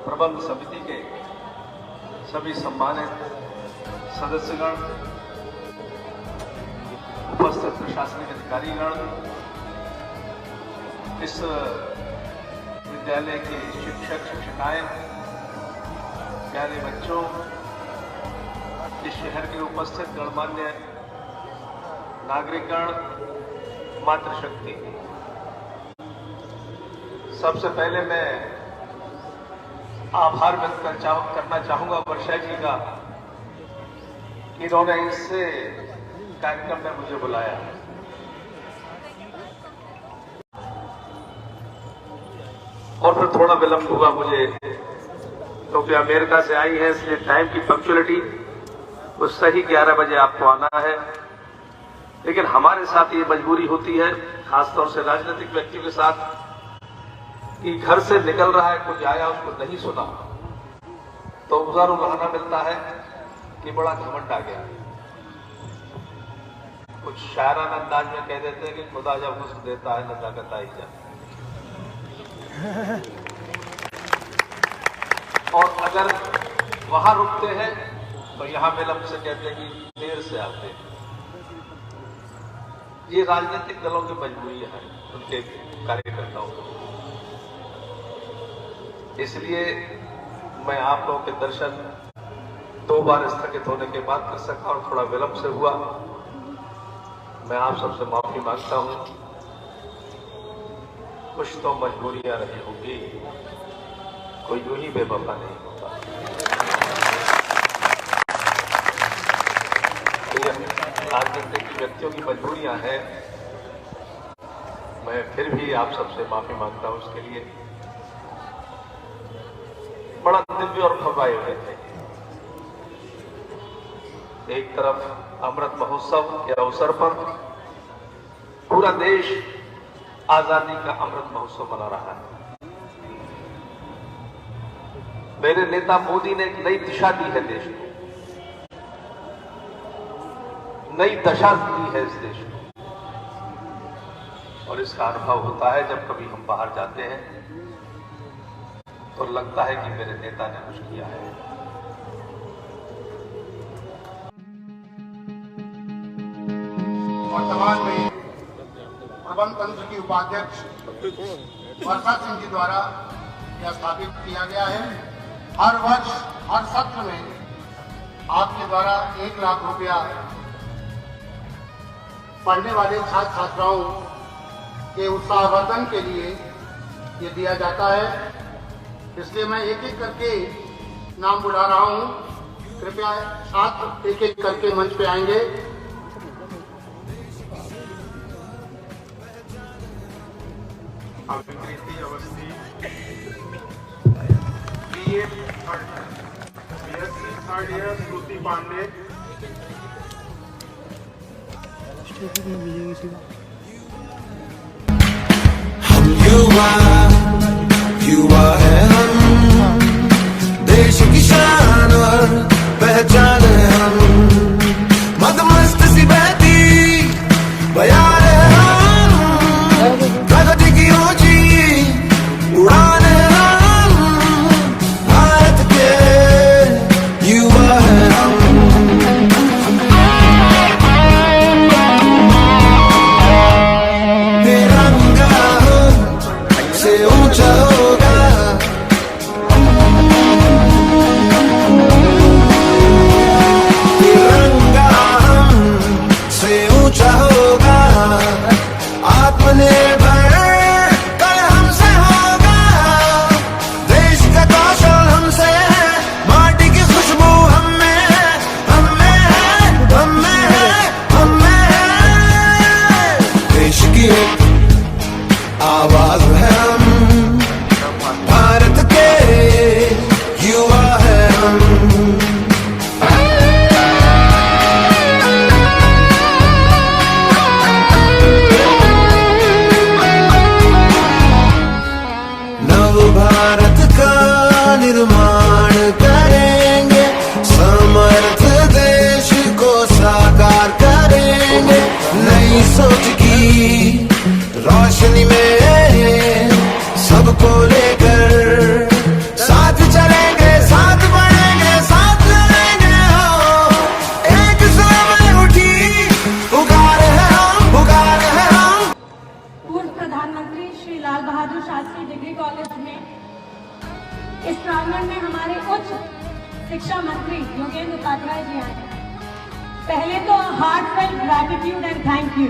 प्रबंध समिति के सभी सम्मानित सदस्यगण, उपस्थित प्रशासनिक अधिकारीगण, इस विद्यालय के शिक्षक शिक्षिकाएं, प्यारे बच्चों, इस शहर के उपस्थित गणमान्य नागरिकगण, मातृशक्ति, सबसे पहले मैं आभार व्यक्त करना चाहूंगा वर्षा जी का कि इन्होंने इस कार्यक्रम में मुझे बुलाया। और फिर थोड़ा विलंब हुआ मुझे, क्योंकि अमेरिका से आई है, इसलिए टाइम की पंक्चुअलिटी वो सही 11 बजे आपको आना है। लेकिन हमारे साथ ये मजबूरी होती है, खासतौर से राजनीतिक व्यक्तियों के साथ, कि घर से निकल रहा है, कुछ आया उसको नहीं सुना तो उजारू बहाना मिलता है कि बड़ा घमंड आ गया। कुछ शायराना अंदाज में कह देते हैं कि खुदा जब हुस्न देता है नजाकत आई जाए। और अगर वहां रुकते हैं तो यहां विलंब से कहते हैं कि देर से आते हैं। ये राजनीतिक दलों की मजबूरी है, उनके कार्यकर्ताओं को। इसलिए मैं आप लोगों के दर्शन 2 बार स्थगित होने के बाद कर सका और थोड़ा विलंब से हुआ। मैं आप सबसे माफी मांगता हूं। कुछ तो मजबूरियां रही होंगी, कोई यूं ही बेवफा नहीं होता। ये राजनीतिक व्यक्तियों की मजबूरियां हैं। मैं फिर भी आप सबसे माफी मांगता हूं उसके लिए। बड़ा दिव्य और भव्य आयोजन है। एक तरफ अमृत महोत्सव के अवसर पर पूरा देश आजादी का अमृत महोत्सव मना रहा है। मेरे नेता मोदी ने एक नई दिशा दी है देश को, नई दशा दी है इस देश को। और इसका अनुभव होता है जब कभी हम बाहर जाते हैं तो लगता है कि मेरे नेता ने कुछ किया है। वर्तमान में प्रबंध तंत्र की उपाध्यक्ष वर्षा सिंह जी द्वारा यह स्थापित किया गया है। हर वर्ष हर सत्र में आपके द्वारा 1 लाख रुपया पढ़ने वाले छात्र छात्राओं के उत्साहवर्धन के लिए ये दिया जाता है। इसलिए मैं एक एक करके नाम बुला रहा हूं। कृपया छात्र एक एक करके मंच पे आएंगे। Abhikriti Awasthi, BA BSc third year Shruti Pandey, युवा है हम, देश की शान और पहचान है हम। मदमस्त सी बहती बयान है हम, प्रगति की ऊंची उड़ान है हम। भारत के युवा है हम। तिरंगा से ऊंचा होगा इस प्रांगण में हमारे उच्च शिक्षा मंत्री योगेंद्र उपाध्याय जी आए हैं। पहले तो heartfelt gratitude and thank you.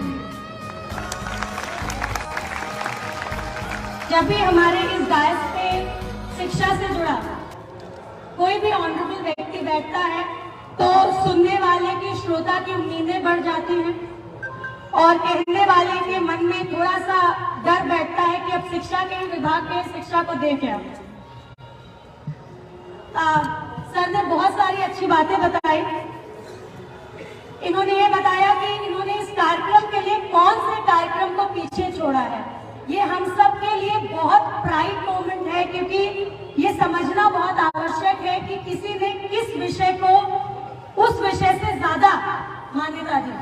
जब भी हमारे इस डायस पे शिक्षा से जुड़ा कोई भी ऑनरेबल व्यक्ति बैठता है तो सुनने वाले की, श्रोता की उम्मीदें बढ़ जाती हैं और कहने वाले के मन में थोड़ा सा डर बैठता है कि अब शिक्षा के विभाग के शिक्षा को देखें। सर ने बहुत सारी अच्छी बातें बताई। इन्होंने ये बताया कि इन्होंने इस कार्यक्रम के लिए कौन से कार्यक्रम को पीछे छोड़ा है। ये हम सब के लिए बहुत प्राइड मोमेंट है, क्योंकि ये समझना बहुत आवश्यक है कि किसी ने किस विषय को उस विषय से ज्यादा मान्यता दी।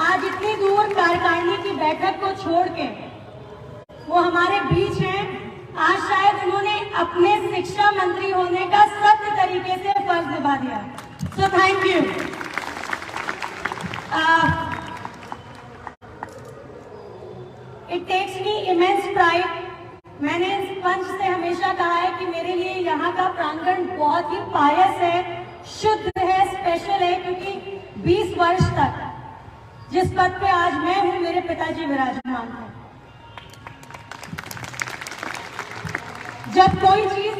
आज इतनी दूर कार्यकारिणी की बैठक को छोड़ के वो हमारे बीच हैं। आज शायद उन्होंने अपने शिक्षा मंत्री होने का सत्य तरीके से फर्ज निभा दिया। So thank you. It takes me immense pride. मैंने इस मंच से हमेशा कहा है कि मेरे लिए यहाँ का प्रांगण बहुत ही पायस है, शुद्ध है, स्पेशल है, क्योंकि 20 वर्ष तक जिस पद पे आज मैं हूँ, मेरे पिताजी विराजमान हैं। जब कोई चीज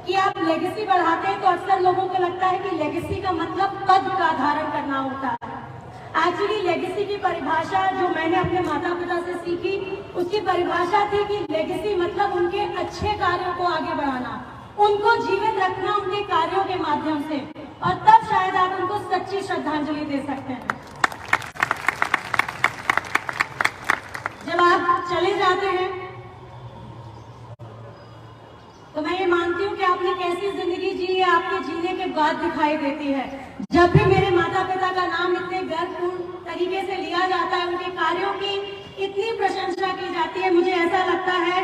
की आप लेगेसी बढ़ाते हैं तो अक्सर लोगों को लगता है कि लेगेसी का मतलब पद का धारण करना होता है। एक्चुअली लेगेसी की परिभाषा जो मैंने अपने माता पिता से सीखी, उसकी परिभाषा थी कि लेगेसी मतलब उनके अच्छे कार्यों को आगे बढ़ाना, उनको जीवित रखना उनके कार्यों के माध्यम से, और तब शायद आप उनको सच्ची श्रद्धांजलि दे सकते हैं। जब आप चले जाते हैं तो मैं ये मानती हूँ कि आपने कैसी जिंदगी जी है, आपके जीने के बाद दिखाई देती है। जब भी मेरे माता पिता का नाम इतने गर्वपूर्ण तरीके से लिया जाता है, उनके कार्यों की इतनी प्रशंसा की जाती है, मुझे ऐसा लगता है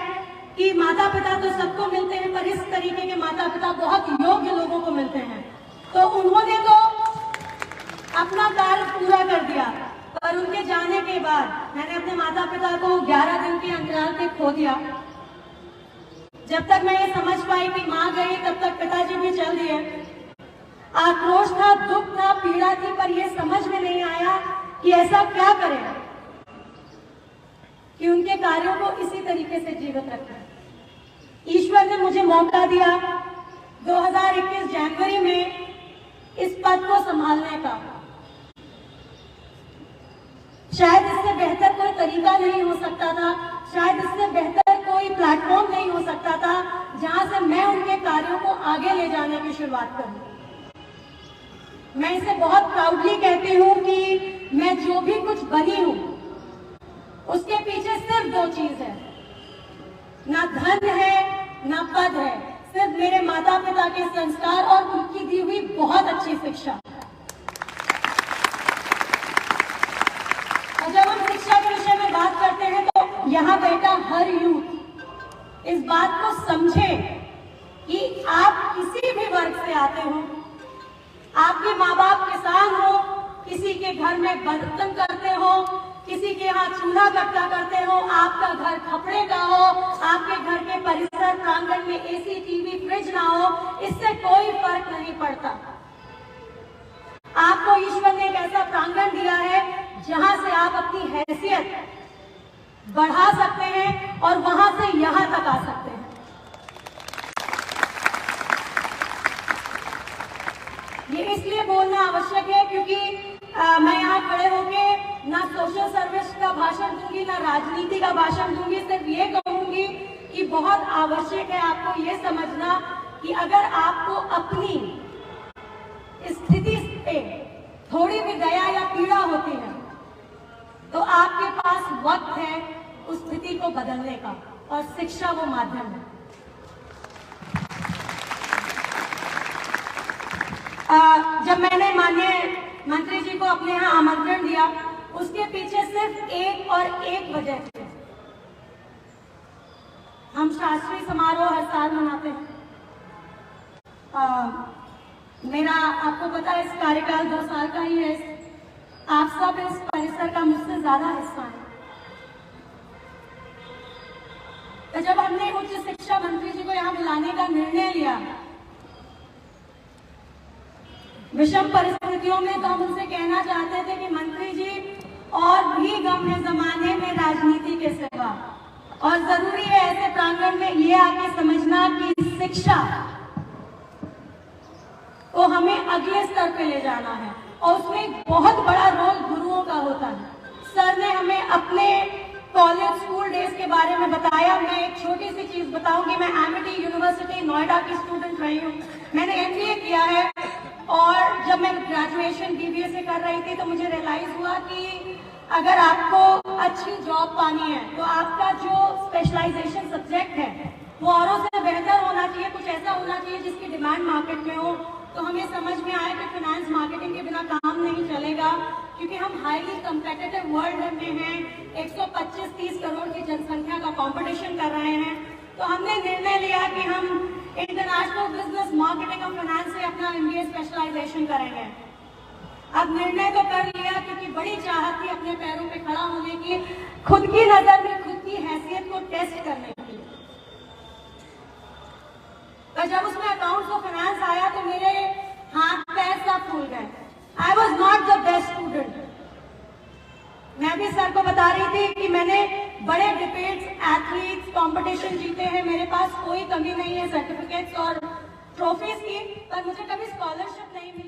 कि माता पिता तो सबको मिलते हैं, पर इस तरीके के माता पिता बहुत योग्य लोगों को मिलते हैं। तो उन्होंने तो अपना कार्य पूरा कर दिया, पर उनके जाने के बाद मैंने अपने माता पिता को 11 दिन के अंतराल पे खो दिया। जब तक मैं ये समझ पाई कि माँ गई, तब तक पिताजी भी चल दिए। आक्रोश था, दुख था, पीड़ा थी, पर ये समझ में नहीं आया कि ऐसा क्या करें कि उनके कार्यों को इसी तरीके से जीवित रखें। ईश्वर ने मुझे मौका दिया 2021 जनवरी में इस पद को संभालने का। शायद इससे बेहतर कोई तरीका नहीं हो सकता था, शायद इससे बेहतर कोई प्लेटफॉर्म नहीं हो सकता था जहां से मैं उनके कार्यों को आगे ले जाने की शुरुआत करूं। मैं इसे बहुत प्राउडली कहती हूं कि मैं जो भी कुछ बनी हूं उसके पीछे सिर्फ 2 चीज है, ना धन है ना पद है, सिर्फ मेरे माता पिता के संस्कार और उनकी दी हुई बहुत अच्छी शिक्षा। और जब हम शिक्षा के विषय में बात करते हैं तो यहाँ बैठा हर यूथ इस बात को समझे कि आप किसी भी वर्ग से आते हो, आपके माँ बाप किसान हो, किसी के घर में बर्तन करते हो, किसी के यहाँ चूल्हा कट्टा करते हो, आपका घर खपड़े का हो, आपके घर के परिसर प्रांगण में एसी, टीवी, फ्रिज ना हो, इससे कोई फर्क नहीं पड़ता। आपको ईश्वर ने एक ऐसा प्रांगण दिया है जहां से आप अपनी हैसियत बढ़ा सकते हैं और वहां से यहां तक आ सकते हैं। ये इसलिए बोलना आवश्यक है क्योंकि मैं यहाँ खड़े होके ना सोशल सर्विस का भाषण दूंगी, ना राजनीति का भाषण दूंगी, सिर्फ ये कहूंगी कि बहुत आवश्यक है आपको ये समझना कि अगर आपको अपनी स्थिति पे थोड़ी भी दया या पीड़ा होती है तो आपके पास वक्त है उस स्थिति को बदलने का, और शिक्षा वो माध्यम है। जब मैंने माननीय मंत्री जी को अपने यहाँ आमंत्रण दिया, उसके पीछे सिर्फ एक और एक वजह थी। हम शास्त्रीय समारोह हर साल मनाते हैं। मेरा आपको पता है इस कार्यकाल 2 साल का ही है। आप सब इस परिसर का मुझसे ज्यादा हिस्सा है। तो जब हमने उच्च शिक्षा विषम परिस्थितियों में तो हम उनसे कहना चाहते थे कि मंत्री जी और भी गम है जमाने में राजनीति के सिवा, और जरूरी है ऐसे प्रांगण में ये आके समझना कि शिक्षा को हमें अगले स्तर पे ले जाना है और उसमें एक बहुत बड़ा रोल गुरुओं का होता है। सर ने हमें अपने कॉलेज स्कूल डेज के बारे में बताया। मैं एक छोटी सी चीज बताऊंगी। मैं एमिटी यूनिवर्सिटी नोएडा की स्टूडेंट रही हूँ। मैंने एमबीए किया है और जब मैं ग्रेजुएशन बीबीए से कर रही थी तो मुझे रियलाइज हुआ कि अगर आपको अच्छी जॉब पानी है तो आपका जो स्पेशलाइजेशन सब्जेक्ट है वो औरों से बेहतर होना चाहिए, कुछ ऐसा होना चाहिए जिसकी डिमांड मार्केट में हो। तो हमें समझ में आया कि फाइनेंस मार्केटिंग के बिना काम नहीं चलेगा, क्योंकि हम हाईली कम्पिटिटिव वर्ल्ड में हैं। 125-30 करोड़ की जनसंख्या का कंपटीशन कर रहे हैं। तो हमने निर्णय लिया कि हम इंटरनेशनल बिजनेस मार्केटिंग और फाइनेंस से अपना एमबीए स्पेशलाइजेशन करेंगे। अब निर्णय तो कर लिया, क्योंकि बड़ी चाहत थी अपने पैरों पे खड़ा होने की, खुद की नजर में खुद की हैसियत को टेस्ट करने की। तो जब उसमें अकाउंट्स और फाइनेंस आया तो मेरे हाथ पैर सब फूल गए। I was not the best student. मैं भी सर को बता रही थी कि मैंने बड़े डिबेट्स, एथलीट्स, कंपटीशन जीते हैं, मेरे पास कोई कमी नहीं है सर्टिफिकेट्स और ट्रॉफीज की, पर मुझे कभी स्कॉलरशिप नहीं मिली।